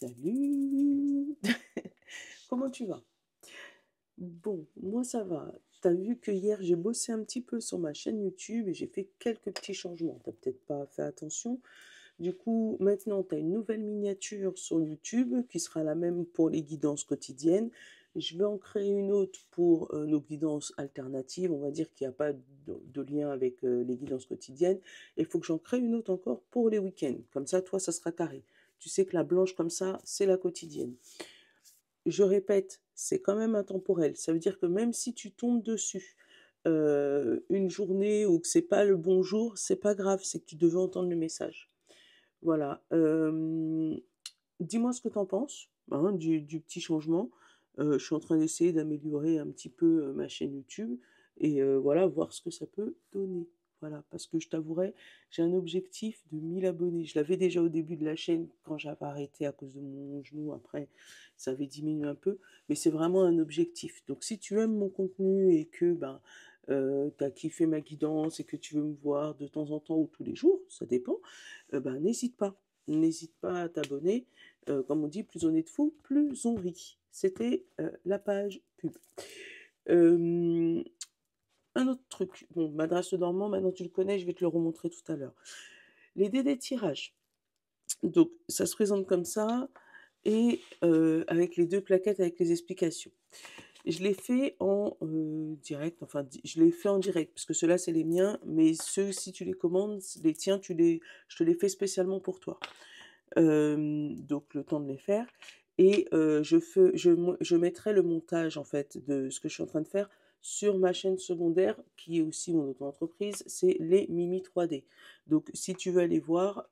Salut! Comment tu vas? Bon, moi ça va. T'as vu que hier j'ai bossé un petit peu sur ma chaîne YouTube et j'ai fait quelques petits changements. T'as peut-être pas fait attention. Du coup, maintenant tu as une nouvelle miniature sur YouTube qui sera la même pour les guidances quotidiennes. Je vais en créer une autre pour nos guidances alternatives. On va dire qu'il n'y a pas de lien avec les guidances quotidiennes. Il faut que j'en crée une autre encore pour les week-ends. Comme ça, toi, ça sera carré. Tu sais que la blanche comme ça, c'est la quotidienne. Je répète, c'est quand même intemporel. Ça veut dire que même si tu tombes dessus une journée ou que c'est pas le bon jour, c'est pas grave, c'est que tu devais entendre le message. Voilà. Dis-moi ce que tu en penses, hein, du petit changement. Je suis en train d'essayer d'améliorer un petit peu ma chaîne YouTube et voilà, voir ce que ça peut donner. Voilà, parce que je t'avouerai, j'ai un objectif de 1000 abonnés. Je l'avais déjà au début de la chaîne quand j'avais arrêté à cause de mon genou. Après, ça avait diminué un peu, mais c'est vraiment un objectif. Donc, si tu aimes mon contenu et que ben, tu as kiffé ma guidance et que tu veux me voir de temps en temps ou tous les jours, ça dépend, ben, n'hésite pas. N'hésite pas à t'abonner. Comme on dit, plus on est de fous, plus on rit. C'était la page pub. Euh, un autre truc. Bon, Madras le Normand, maintenant tu le connais, je vais te le remontrer tout à l'heure. Les dés des tirages. Donc, ça se présente comme ça, et avec les deux plaquettes avec les explications. Je l'ai fait en direct, enfin, je l'ai fait en direct, parce que ceux-là, c'est les miens, mais ceux, si tu les commandes, les tiens, je te les fais spécialement pour toi. Donc le temps de les faire et je mettrai le montage, en fait, de ce que je suis en train de faire sur ma chaîne secondaire qui est aussi mon auto-entreprise, c'est les Mimi 3D. Donc si tu veux aller voir,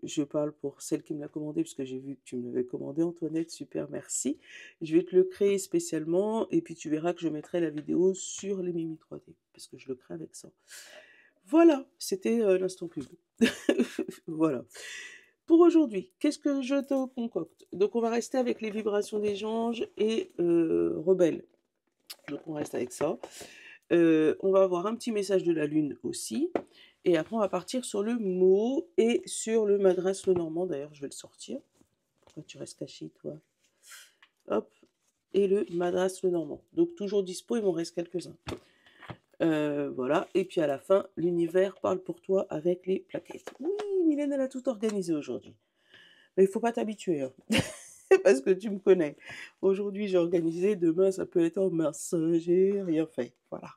je parle pour celle qui me l'a commandé puisque j'ai vu que tu me l'avais commandé, Antoinette, super, merci. Je vais te le créer spécialement et puis tu verras que je mettrai la vidéo sur les Mimi 3D parce que je le crée avec ça. Voilà, c'était l'instant pub. Voilà. Pour aujourd'hui, qu'est-ce que je te concocte? Donc on va rester avec les vibrations des anges et rebelles. Donc on reste avec ça. On va avoir un petit message de la lune aussi. Et après on va partir sur le mot et sur le Madras le Normand. D'ailleurs je vais le sortir. Pourquoi tu restes caché toi? Hop. Et le Madras le Normand. Donc toujours dispo, il m'en reste quelques-uns. Voilà, et puis à la fin, l'univers parle pour toi avec les plaquettes. Oui, Mylène, elle a tout organisé aujourd'hui. Mais il faut pas t'habituer, hein, parce que tu me connais. Aujourd'hui, j'ai organisé, demain, ça peut être en mars, j'ai rien fait. Voilà.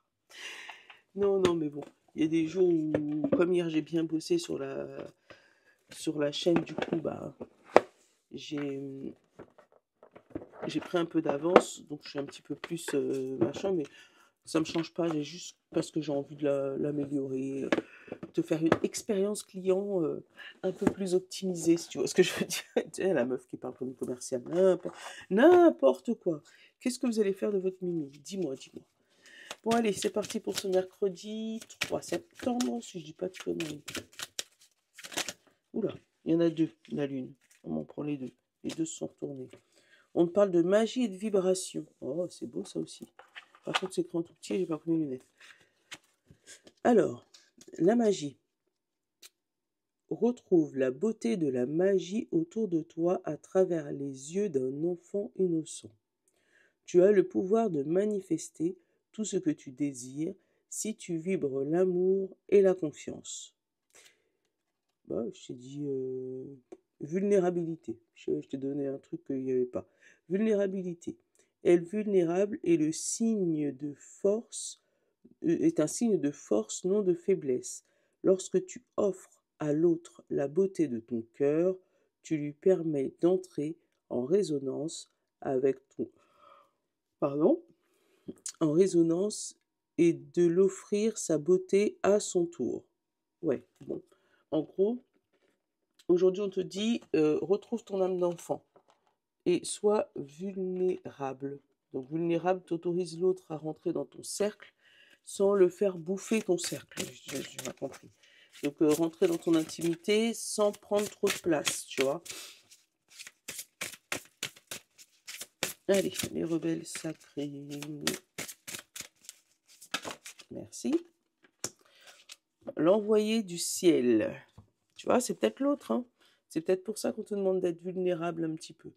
Non, non, mais bon, il y a des jours où, comme hier, j'ai bien bossé sur la chaîne, du coup, bah, j'ai j'ai pris un peu d'avance, donc je suis un petit peu plus machin, mais ça me change pas, j'ai juste parce que j'ai envie de l'améliorer, de faire une expérience client un peu plus optimisée, si tu vois ce que je veux dire. Tu sais, la meuf qui parle comme une commerciale, n'importe quoi. Qu'est-ce que vous allez faire de votre mimi? Dis-moi, dis-moi. Bon, allez, c'est parti pour ce mercredi 3 septembre, si je dis pas de conneries. Oula, il y en a deux, la lune. On m'en prend les deux. Les deux se sont retournés. On parle de magie et de vibration. Oh, c'est beau ça aussi. Par contre, c'est écrit en tout petit et j'ai pas pris mes lunettes. Alors, la magie. Retrouve la beauté de la magie autour de toi à travers les yeux d'un enfant innocent. Tu as le pouvoir de manifester tout ce que tu désires si tu vibres l'amour et la confiance. Bah, je t'ai dit vulnérabilité. Je t'ai donné un truc qu'il n'y avait pas. Vulnérabilité. Être vulnérable est le signe de force, est un signe de force, non de faiblesse. Lorsque tu offres à l'autre la beauté de ton cœur, tu lui permets d'entrer en résonance avec ton, pardon, en résonance et de l'offrir sa beauté à son tour. Ouais, bon. En gros, aujourd'hui on te dit retrouve ton âme d'enfant et sois vulnérable. Donc vulnérable, t'autorise l'autre à rentrer dans ton cercle sans le faire bouffer ton cercle. J'ai pas compris. Donc rentrer dans ton intimité sans prendre trop de place, tu vois. Allez, les rebelles sacrés. Merci. L'envoyé du ciel. Tu vois, c'est peut-être l'autre. Hein. C'est peut-être pour ça qu'on te demande d'être vulnérable un petit peu.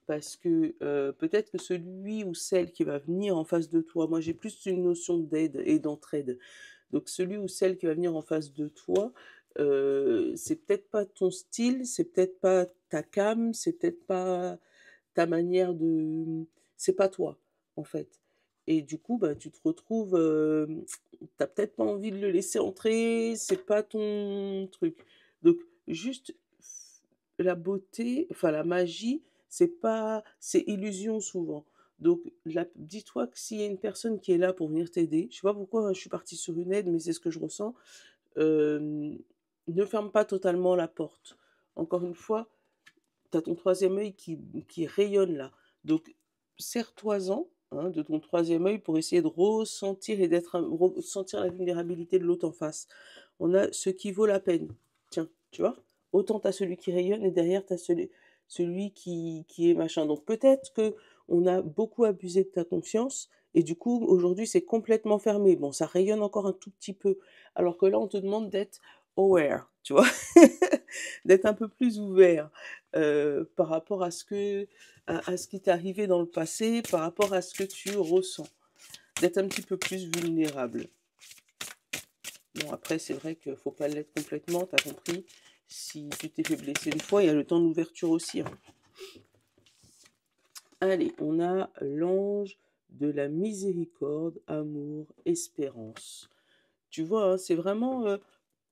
Parce que, peut-être que celui ou celle qui va venir en face de toi, moi j'ai plus une notion d'aide et d'entraide. Donc celui ou celle qui va venir en face de toi, c'est peut-être pas ton style, c'est peut-être pas ta came, c'est peut-être pas ta manière de, c'est pas toi, en fait. Et du coup, bah, tu te retrouves, tu peut-être pas envie de le laisser entrer, c'est pas ton truc. Donc juste la beauté, enfin la magie, c'est illusion souvent. Donc dis-toi que s'il y a une personne qui est là pour venir t'aider, je sais pas pourquoi, hein, je suis partie sur une aide, mais c'est ce que je ressens, hem, ne ferme pas totalement la porte. Encore une fois, tu as ton troisième œil qui rayonne là. Donc serre-toi-en, hein, de ton troisième œil pour essayer de ressentir et ressentir la vulnérabilité de l'autre en face. On a ce qui vaut la peine. Tiens, tu vois? Autant tu as celui qui rayonne et derrière tu as celui qui est machin. Donc peut-être que on a beaucoup abusé de ta confiance et du coup aujourd'hui c'est complètement fermé. Bon, ça rayonne encore un tout petit peu, alors que là on te demande d'être aware, tu vois? D'être un peu plus ouvert, par rapport à ce qui t'est arrivé dans le passé, par rapport à ce que tu ressens. D'être un petit peu plus vulnérable. Bon après c'est vrai qu'il faut pas l'être complètement, tu as compris. Si tu t'es fait blesser une fois, il y a le temps d'ouverture aussi, hein. Allez, on a l'ange de la miséricorde, amour, espérance. Tu vois, hein, c'est vraiment,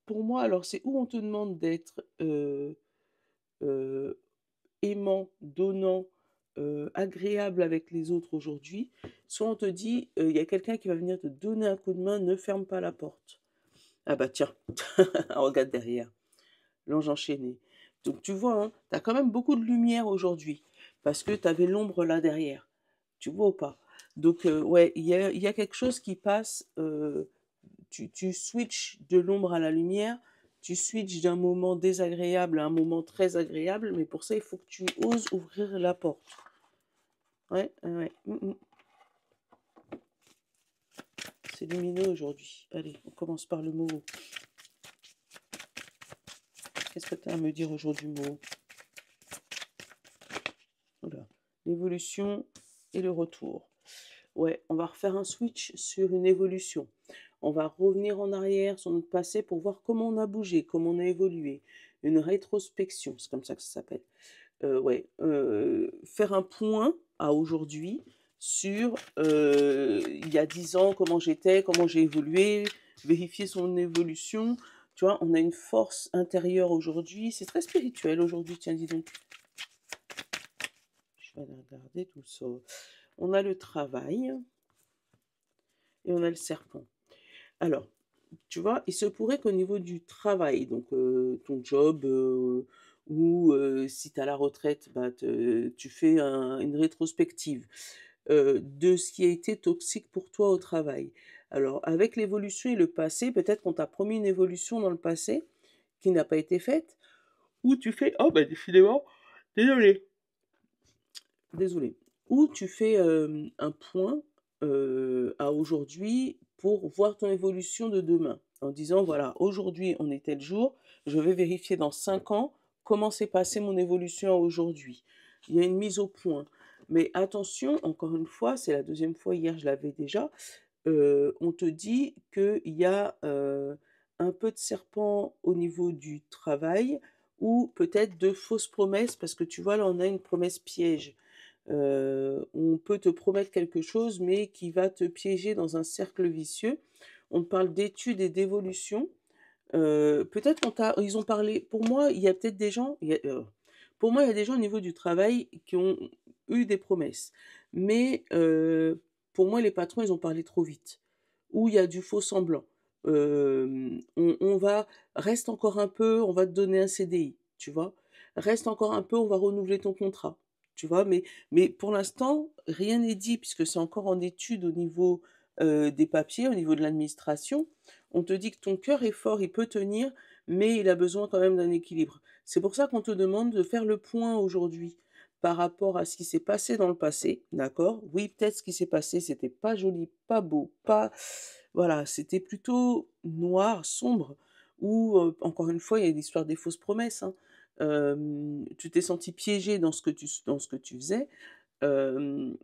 pour moi alors c'est où on te demande d'être, heu aimant, donnant, agréable avec les autres aujourd'hui, soit on te dit, il y a quelqu'un qui va venir te donner un coup de main, ne ferme pas la porte. Ah bah tiens, regarde derrière, l'ange enchaîné. Donc tu vois, hein, tu as quand même beaucoup de lumière aujourd'hui, parce que tu avais l'ombre là derrière. Tu vois ou pas? Donc ouais, il y a quelque chose qui passe, tu switches de l'ombre à la lumière, tu switches d'un moment désagréable à un moment très agréable, mais pour ça, il faut que tu oses ouvrir la porte. Ouais, ouais, ouais. C'est lumineux aujourd'hui. Allez, on commence par le mot. Qu'est-ce que tu as à me dire aujourd'hui, mot? Voilà. L'évolution et le retour. Ouais, on va refaire un switch sur une évolution. On va revenir en arrière sur notre passé pour voir comment on a bougé, comment on a évolué. Une rétrospection, c'est comme ça que ça s'appelle. Ouais, faire un point à aujourd'hui sur, il y a 10 ans, comment j'étais, comment j'ai évolué, vérifier son évolution. Tu vois, on a une force intérieure aujourd'hui. C'est très spirituel aujourd'hui, tiens, dis donc. Je vais aller regarder tout ça. On a le travail et on a le serpent. Alors, tu vois, il se pourrait qu'au niveau du travail, donc ton job, ou si tu es à la retraite, bah, tu fais une rétrospective, de ce qui a été toxique pour toi au travail. Alors avec l'évolution et le passé, peut-être qu'on t'a promis une évolution dans le passé qui n'a pas été faite, ou tu fais: «Oh bah décidément, désolé, désolé». Ou tu fais, un point, à aujourd'hui pour voir ton évolution de demain. En disant: «Voilà, aujourd'hui on est tel jour, je vais vérifier dans 5 ans comment s'est passée mon évolution à aujourd'hui». Il y a une mise au point. Mais attention, encore une fois, c'est la deuxième fois, hier je l'avais déjà, on te dit qu'il y a, un peu de serpent au niveau du travail ou peut-être de fausses promesses parce que tu vois, là, on a une promesse piège. On peut te promettre quelque chose, mais qui va te piéger dans un cercle vicieux. On te parle d'études et d'évolution. Peut-être ils ont parlé pour moi, il y a peut-être des gens pour moi, il y a des gens au niveau du travail qui ont eu des promesses. Mais, pour moi, les patrons, ils ont parlé trop vite. Ou il y a du faux semblant. On va reste encore un peu, on va te donner un CDI, tu vois? Reste encore un peu, on va renouveler ton contrat, tu vois? Mais pour l'instant, rien n'est dit puisque c'est encore en étude au niveau, des papiers, au niveau de l'administration. On te dit que ton cœur est fort, il peut tenir, mais il a besoin quand même d'un équilibre. C'est pour ça qu'on te demande de faire le point aujourd'hui par rapport à ce qui s'est passé dans le passé, d'accord? Oui, peut-être ce qui s'est passé, c'était pas joli, pas beau, pas voilà, c'était plutôt noir, sombre ou, encore une fois, il y a l'histoire des fausses promesses, hein. tu t'es senti piégé dans ce que tu faisais, hem,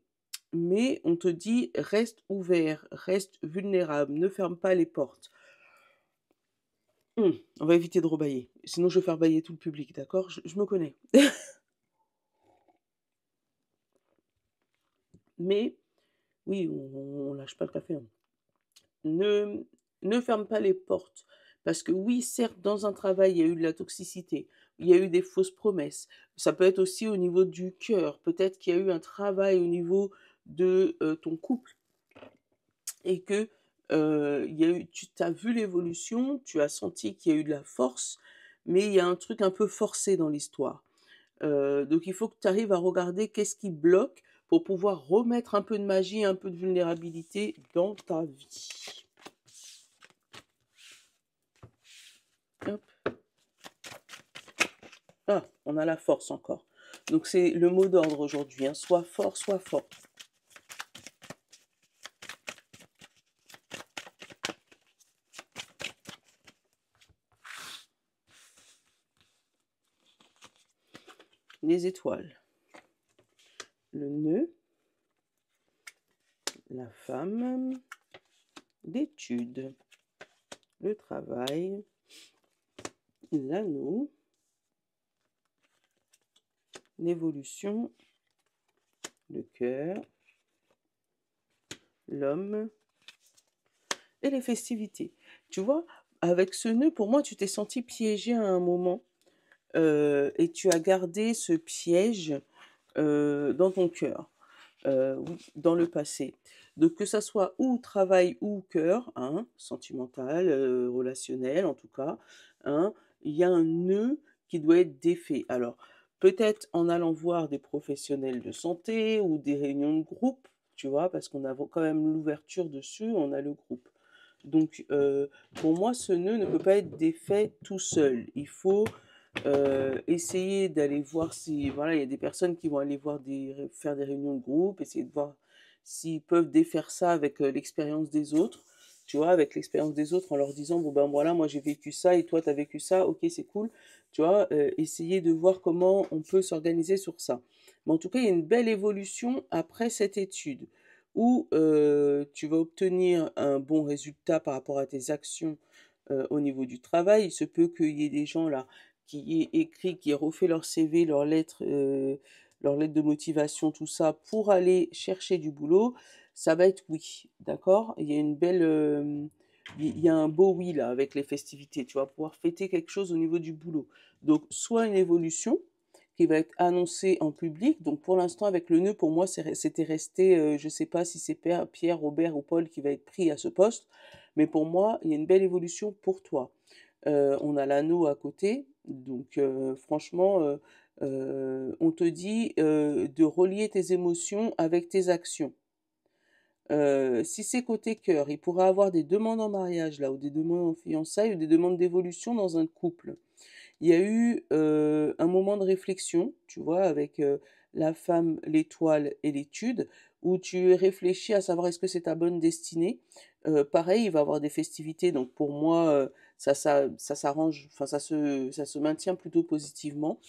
mais on te dit: «Reste ouvert, reste vulnérable, ne ferme pas les portes». On va éviter de rebailler, sinon je vais faire bâiller tout le public, d'accord? Je me connais. Mais oui, on lâche pas le café, hein. Ne ne ferme pas les portes parce que oui, certes, dans un travail, il y a eu de la toxicité, il y a eu des fausses promesses. Ça peut être aussi au niveau du cœur. Peut-être qu'il y a eu un travail au niveau de, ton couple et que, il y a eu tu as vu l'évolution, tu as senti qu'il y a eu de la force, mais il y a un truc un peu forcé dans l'histoire. Donc il faut que tu arrives à regarder qu'est-ce qui bloque pour pouvoir remettre un peu de magie, un peu de vulnérabilité dans ta vie. Hop. Ah, on a la force encore. Donc c'est le mot d'ordre aujourd'hui, hein. Sois fort, sois fort. Les étoiles, le nœud, la femme, l'étude, le travail, l'anneau, l'évolution, le cœur, l'homme et les festivités. Tu vois, avec ce nœud, pour moi, tu t'es senti piégé à un moment, et tu as gardé ce piège, dans ton cœur, oui, dans le passé. Donc que ça soit ou travail ou cœur, hein, sentimental, relationnel en tout cas, hein, il y a un nœud qui doit être défait. Alors, peut-être en allant voir des professionnels de santé ou des réunions de groupe, tu vois? Parce qu'on a quand même l'ouverture dessus, on a le groupe. Donc, pour moi, ce nœud ne peut pas être défait tout seul. Il faut essayer d'aller voir si voilà, il y a des personnes qui vont aller voir faire des réunions de groupe, essayer de voir s'ils peuvent défaire ça avec, l'expérience des autres, tu vois? Avec l'expérience des autres en leur disant: «Bon, ben, voilà, moi j'ai vécu ça et toi tu as vécu ça, OK, c'est cool». Tu vois? Essayer de voir comment on peut s'organiser sur ça. Mais en tout cas, il y a une belle évolution après cette étude où, tu vas obtenir un bon résultat par rapport à tes actions, au niveau du travail. Il se peut qu'il y ait des gens là qui aient écrit, qui aient refait leur CV, leur lettre de motivation, tout ça, pour aller chercher du boulot, ça va être oui, d'accord? Il y a une belle, il y a un beau oui là avec les festivités, tu vas pouvoir fêter quelque chose au niveau du boulot. Donc soit une évolution qui va être annoncée en public, donc pour l'instant avec le nœud, pour moi c'était resté, je sais pas si c'est Pierre, Robert ou Paul qui va être pris à ce poste, mais pour moi, il y a une belle évolution pour toi. On a l'anneau à côté, donc franchement, on te dit, de relier tes émotions avec tes actions. Si c'est côté cœur, il pourrait avoir des demandes en mariage là ou des demandes en fiançailles ou des demandes d'évolution dans un couple. Il y a eu, un moment de réflexion, tu vois? Avec, la femme, l'étoile et l'étude, où tu réfléchis à savoir est-ce que c'est ta bonne destinée? Pareil, il va y avoir des festivités, donc pour moi, ça s'arrange, enfin ça se maintient plutôt positivement.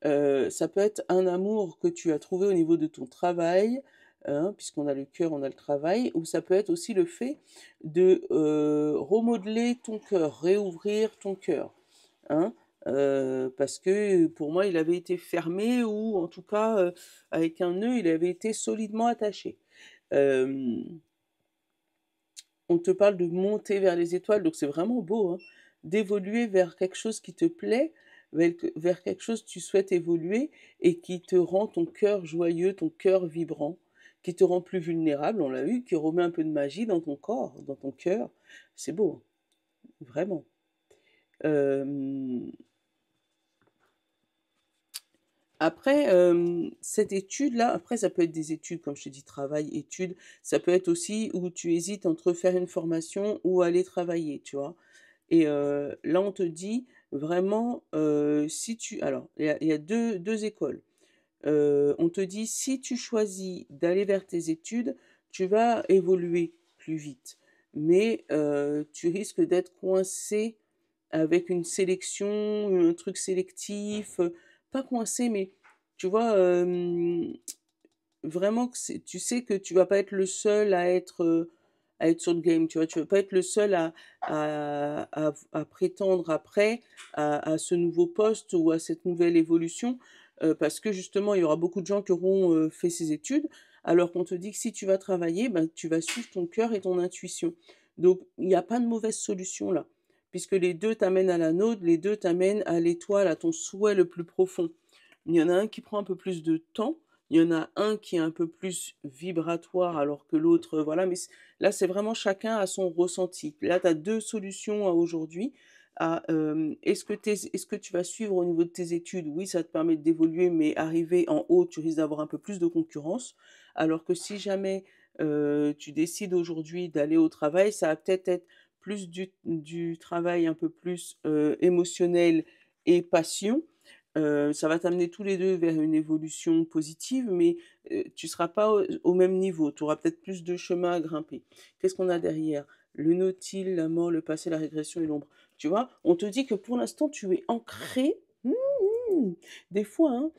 Ça peut être un amour que tu as trouvé au niveau de ton travail, hein, puisqu'on a le cœur, on a le travail, ou ça peut être aussi le fait de, remodeler ton cœur, réouvrir ton cœur, hein. Parce que pour moi, il avait été fermé ou en tout cas, avec un nœud, il avait été solidement attaché. Hem, on te parle de monter vers les étoiles, donc c'est vraiment beau, hein, d'évoluer vers quelque chose qui te plaît, vers quelque chose que tu souhaites évoluer et qui te rend ton cœur joyeux, ton cœur vibrant, qui te rend plus vulnérable, on l'a vu, qui remet un peu de magie dans ton corps, dans ton cœur. C'est beau, hein, vraiment. Hem Après, cette étude-là, après ça peut être des études, comme je te dis, travail, études, ça peut être aussi où tu hésites entre faire une formation ou aller travailler, tu vois? Et là, on te dit vraiment, si tu alors, il y a 2 écoles. On te dit: «Si tu choisis d'aller vers tes études, tu vas évoluer plus vite, mais tu risques d'être coincé avec une sélection, un truc sélectif, pas coincé, mais tu vois, vraiment que tu sais que tu vas pas être le seul à être sur le game, tu vois, tu vas pas être le seul à prétendre après à ce nouveau poste ou à cette nouvelle évolution, parce que justement, il y aura beaucoup de gens qui auront fait ces études, alors qu'on te dit que si tu vas travailler, ben, tu vas suivre ton cœur et ton intuition. Donc, il n'y a pas de mauvaise solution là, puisque les deux t'amènent à la nôtre, les deux t'amènent à l'étoile, à ton souhait le plus profond. Il y en a un qui prend un peu plus de temps, il y en a un qui est un peu plus vibratoire alors que l'autre, voilà, mais là, c'est vraiment chacun à son ressenti. Là, tu as deux solutions aujourd'hui. Est-ce que tu vas suivre au niveau de tes études? Oui, ça te permet d'évoluer, mais arriver en haut, tu risques d'avoir un peu plus de concurrence. Alors que si jamais tu décides aujourd'hui d'aller au travail, ça va peut-être être plus du travail un peu plus émotionnel et passion. Ça va t'amener tous les 2 vers une évolution positive, mais tu seras pas au même niveau. Tu auras peut-être plus de chemin à grimper. Qu'est-ce qu'on a derrière? Le nautile, la mort, le passé, la régression et l'ombre. Tu vois? On te dit que pour l'instant, tu es ancré, des fois, hein,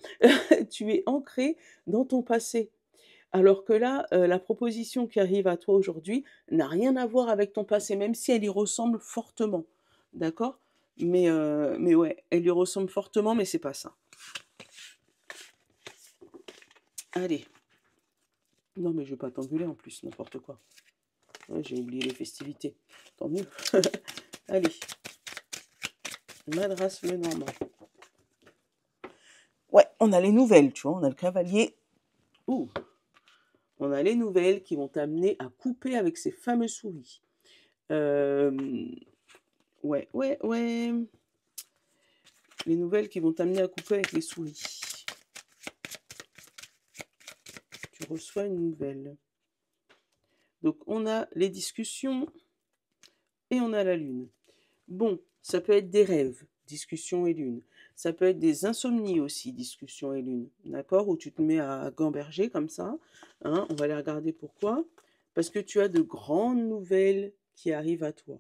tu es ancré dans ton passé. Alors que là, la proposition qui arrive à toi aujourd'hui n'a rien à voir avec ton passé, même si elle y ressemble fortement. D'accord? Mais ouais, elle lui ressemble fortement, mais c'est pas ça. Allez. Non, mais je vais pas t'engueuler en plus, n'importe quoi. Ouais, j'ai oublié les festivités. Tant mieux. Allez. Madras le Normand. Ouais, on a les nouvelles, tu vois. On a le cavalier. Ouh. On a les nouvelles qui vont t'amener à couper avec ces fameux souris. Euh, ouais, ouais, ouais. Les nouvelles qui vont t'amener à couper avec les souris. Tu reçois une nouvelle. Donc on a les discussions et on a la lune. Bon, ça peut être des rêves, discussion et lune. Ça peut être des insomnies aussi, discussion et lune. D'accord? Où tu te mets à gamberger comme ça. Hein, on va aller regarder pourquoi. Parce que tu as de grandes nouvelles qui arrivent à toi.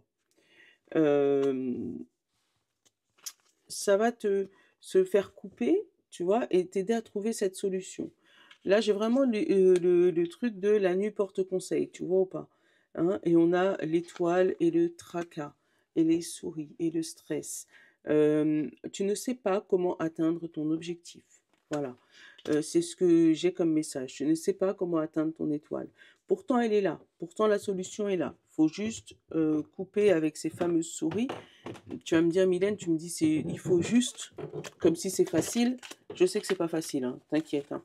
Ça va se faire couper, tu vois, et t'aider à trouver cette solution. Là, j'ai vraiment le truc de la nuit porte conseil, tu vois ou pas? Hein, et on a l'étoile et le tracas, et les souris, et le stress. Tu ne sais pas comment atteindre ton objectif. Voilà. C'est ce que j'ai comme message. Tu ne sais pas comment atteindre ton étoile. Pourtant, elle est là. Pourtant, la solution est là. Faut juste couper avec ces fameuses souris. Tu vas me dire, Mylène, tu me dis, il faut juste, comme si c'est facile. Je sais que c'est pas facile, hein, t'inquiète. Hein.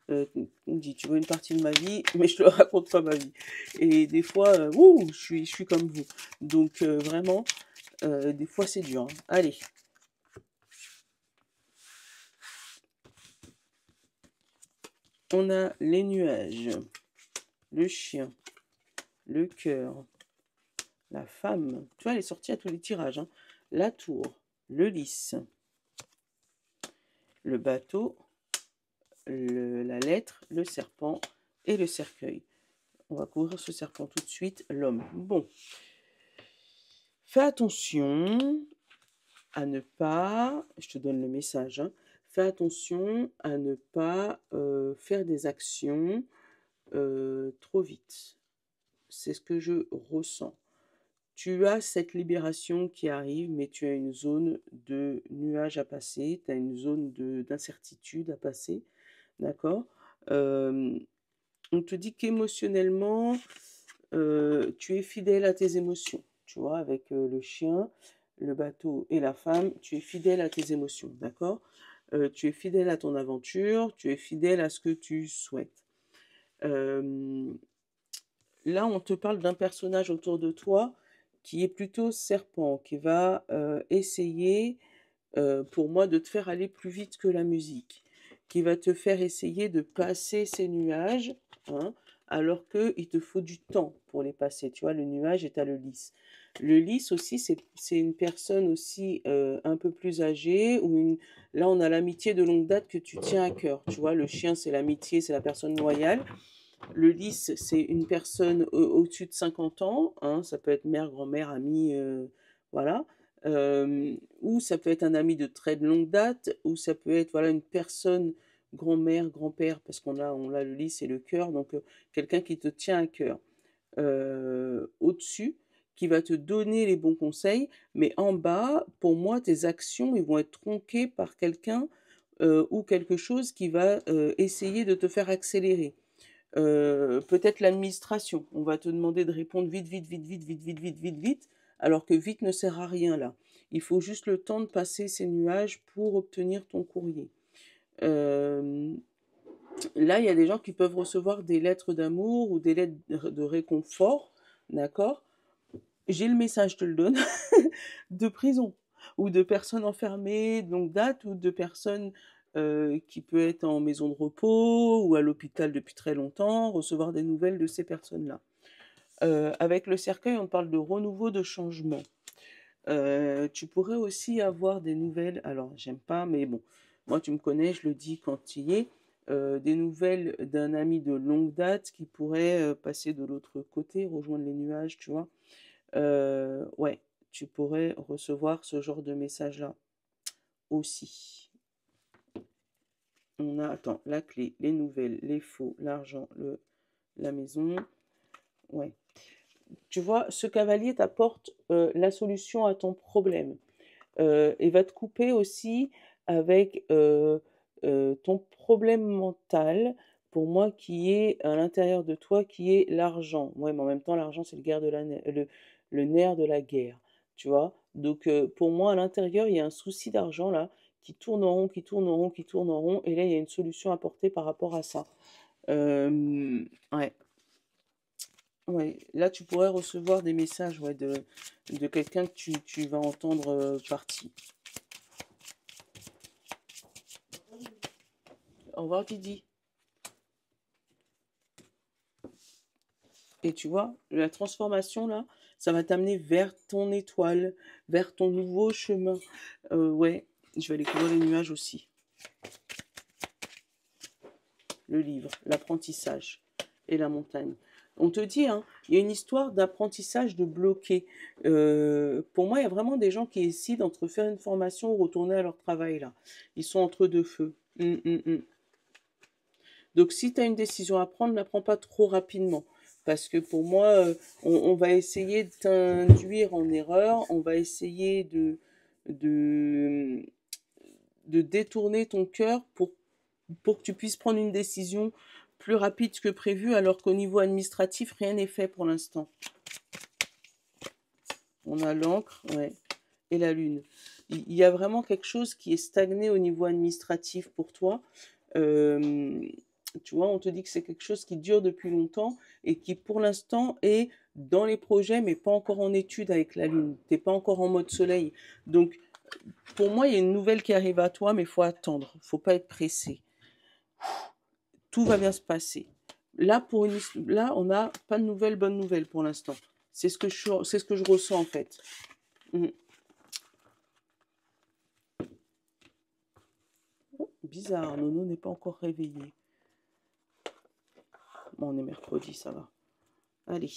On me dit, tu veux une partie de ma vie, mais je te raconte pas ma vie. Et des fois, je suis comme vous. Donc vraiment, des fois c'est dur. Hein. Allez. On a les nuages, le chien, le cœur, la femme. Tu vois, elle est sortie à tous les tirages. Hein. La tour, le lys, le bateau, la lettre, le serpent et le cercueil. On va couvrir ce serpent tout de suite, l'homme. Bon. Fais attention à ne pas, je te donne le message, hein, fais attention à ne pas faire des actions trop vite. C'est ce que je ressens. Tu as cette libération qui arrive, mais tu as une zone de nuage à passer, tu as une zone d'incertitude à passer, d'accord? On te dit qu'émotionnellement, tu es fidèle à tes émotions, tu vois, avec le chien, le bateau et la femme, tu es fidèle à tes émotions, d'accord? Tu es fidèle à ton aventure, tu es fidèle à ce que tu souhaites. Là, on te parle d'un personnage autour de toi qui est plutôt serpent, qui va essayer, pour moi, de te faire aller plus vite que la musique, qui va te faire essayer de passer ces nuages, hein, alors qu'il te faut du temps pour les passer. Tu vois, le nuage est à le lys. Le lys aussi, c'est une personne aussi un peu plus âgée, là on a l'amitié de longue date que tu tiens à cœur. Tu vois, le chien c'est l'amitié, c'est la personne loyale. Le lys, c'est une personne au-dessus de 50 ans, hein, ça peut être mère, grand-mère, amie, voilà. ou ça peut être un ami de très de longue date, ou ça peut être voilà une personne, grand-mère, grand-père, parce qu'on a le lys et le cœur, donc quelqu'un qui te tient à cœur, au-dessus, qui va te donner les bons conseils, mais en bas, pour moi, tes actions, ils vont être tronquées par quelqu'un ou quelque chose qui va essayer de te faire accélérer. Peut-être l'administration. On va te demander de répondre vite, vite, vite, vite, vite, vite, vite, vite, vite, alors que vite ne sert à rien là. Il faut juste le temps de passer ces nuages pour obtenir ton courrier. Euh, Là, il y a des gens qui peuvent recevoir des lettres d'amour ou des lettres de réconfort, d'accord? J'ai le message, je te le donne, de prison ou de personnes enfermées de longue date ou de personnes qui peuvent être en maison de repos ou à l'hôpital depuis très longtemps, recevoir des nouvelles de ces personnes-là. Avec le cercueil, on parle de renouveau, de changement. Tu pourrais aussi avoir des nouvelles, alors j'aime pas, mais bon, moi tu me connais, je le dis quand il y est, des nouvelles d'un ami de longue date qui pourrait passer de l'autre côté, rejoindre les nuages, tu vois. Ouais, tu pourrais recevoir ce genre de message-là aussi. On a, attends, la clé, les nouvelles, les faux, l'argent, la maison. Ouais. Tu vois, ce cavalier t'apporte la solution à ton problème. Et va te couper aussi avec ton problème mental, pour moi, qui est à l'intérieur de toi, qui est l'argent. Ouais, mais en même temps, l'argent, c'est le nerf de la guerre, tu vois. Donc, pour moi, à l'intérieur, il y a un souci d'argent, là, qui tourne en rond, qui tourne en rond, qui tourne en rond, et là, il y a une solution apportée par rapport à ça. Ouais. Ouais, là tu pourrais recevoir des messages ouais, de quelqu'un que tu vas entendre partie. Au revoir Didi. Et tu vois, la transformation là, ça va t'amener vers ton étoile, vers ton nouveau chemin. Ouais, je vais aller couvrir les nuages aussi. Le livre, l'apprentissage et la montagne. On te dit, hein, il y a une histoire d'apprentissage de bloqué. Pour moi, il y a vraiment des gens qui hésitent entre faire une formation ou retourner à leur travail là. Ils sont entre deux feux. Donc, si tu as une décision à prendre, ne la prends pas trop rapidement. Parce que pour moi, on va essayer de t'induire en erreur, on va essayer de, de détourner ton cœur pour que tu puisses prendre une décision plus rapide que prévu, alors qu'au niveau administratif, rien n'est fait pour l'instant. On a l'encre, ouais, et la lune. Il y a vraiment quelque chose qui est stagné au niveau administratif pour toi. Euh, Tu vois, on te dit que c'est quelque chose qui dure depuis longtemps et qui pour l'instant est dans les projets mais pas encore en étude avec la lune. T'es pas encore en mode soleil. Donc pour moi, il y a une nouvelle qui arrive à toi mais il faut attendre. Faut pas être pressé. Tout va bien se passer. Là, là on n'a pas de nouvelles bonnes nouvelles pour l'instant. C'est ce que je ressens en fait. Mm. Oh, bizarre, Nono n'est pas encore réveillé. Bon, on est mercredi, ça va. Allez.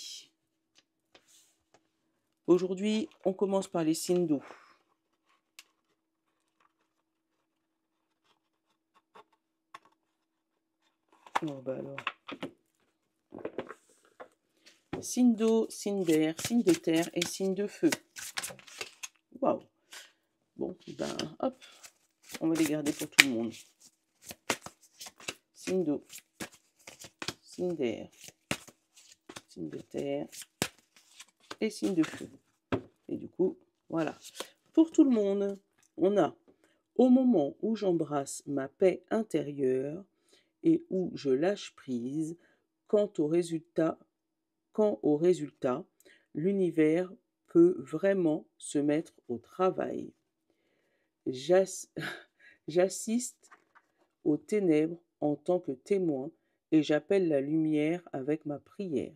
Aujourd'hui, on commence par les signes d'eau. Oh, bah alors. Signe d'eau, signe d'air, signe de terre et signe de feu. Waouh. Bon, ben, hop. On va les garder pour tout le monde. Signe d'eau, signe d'air, signe de terre et signe de feu. Et du coup, voilà. Pour tout le monde, on a au moment où j'embrasse ma paix intérieure et où je lâche prise, quant au résultat, l'univers peut vraiment se mettre au travail. J'assiste aux ténèbres en tant que témoin et j'appelle la lumière avec ma prière.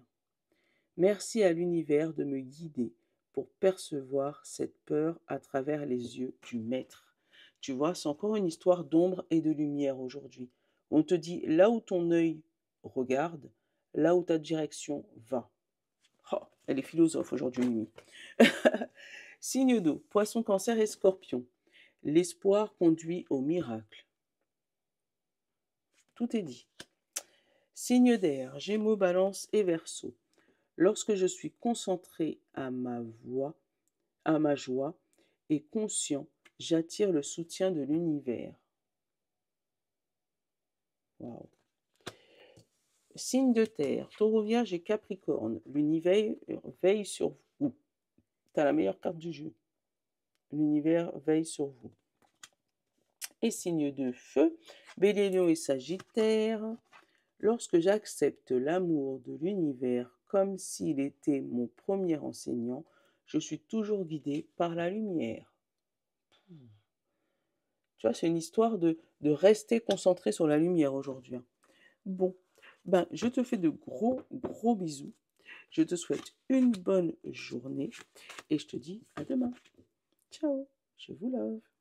Merci à l'univers de me guider pour percevoir cette peur à travers les yeux du maître. Tu vois, c'est encore une histoire d'ombre et de lumière aujourd'hui. On te dit là où ton œil regarde, là où ta direction va. Oh, elle est philosophe aujourd'hui, Mimi. Signe d'eau, poisson, cancer et scorpion. L'espoir conduit au miracle. Tout est dit. Signe d'air, Gémeaux, Balance et Verseau. Lorsque je suis concentré à ma joie et conscient, j'attire le soutien de l'univers. Waouh. Signe de terre, Taureau, Vierge et Capricorne. L'univers veille sur vous. T'as la meilleure carte du jeu. L'univers veille sur vous. Et signe de feu, Bélier, Lion et Sagittaire. Lorsque j'accepte l'amour de l'univers comme s'il était mon premier enseignant, je suis toujours guidé par la lumière. Tu vois, c'est une histoire de rester concentré sur la lumière aujourd'hui. Bon, ben, je te fais de gros, gros bisous. Je te souhaite une bonne journée et je te dis à demain. Ciao, je vous love.